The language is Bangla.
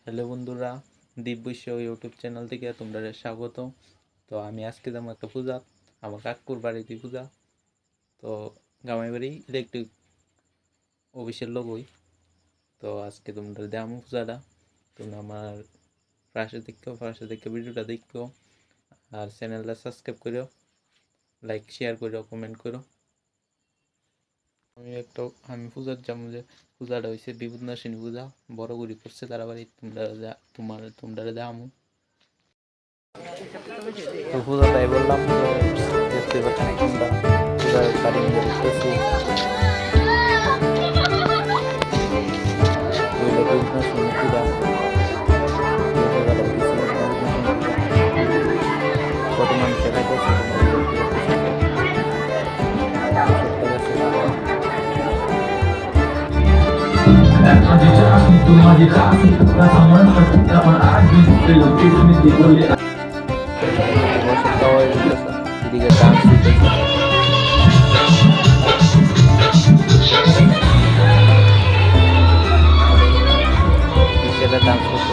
হ্যালো বন্ধুরা, দীপ বৈশ্য ইউটিউব চ্যানেল থেকে তোমরা স্বাগত। তো আমি আজকে যাবো একটা পূজা, আমার কাকুর বাড়িতে পূজা। তো গামাই বাড়ি ইলেকট্রিক অফিসের লোকই। তো আজকে তোমরা দেখামো পূজাটা। তোমরা আমার পাশে দেখো ভিডিওটা দেখো, আর চ্যানেলটা সাবস্ক্রাইব করো, লাইক শেয়ার করো, কমেন্ট করো। আমি পূজার যাবো, যে পূজাটা হয়েছে বিপদনাশিনী পূজা, বড় করি করছে তারা বাড়ি। তোমরা দেখামো। তো পূজা তাই বললাম যে দেখতে পাচ্ছি তোমরা পূজার কারিং দেখতেছি। কত মানুষ দেখাইতেছে এদিকে ডান্স দিতেছে। ডান্স করতে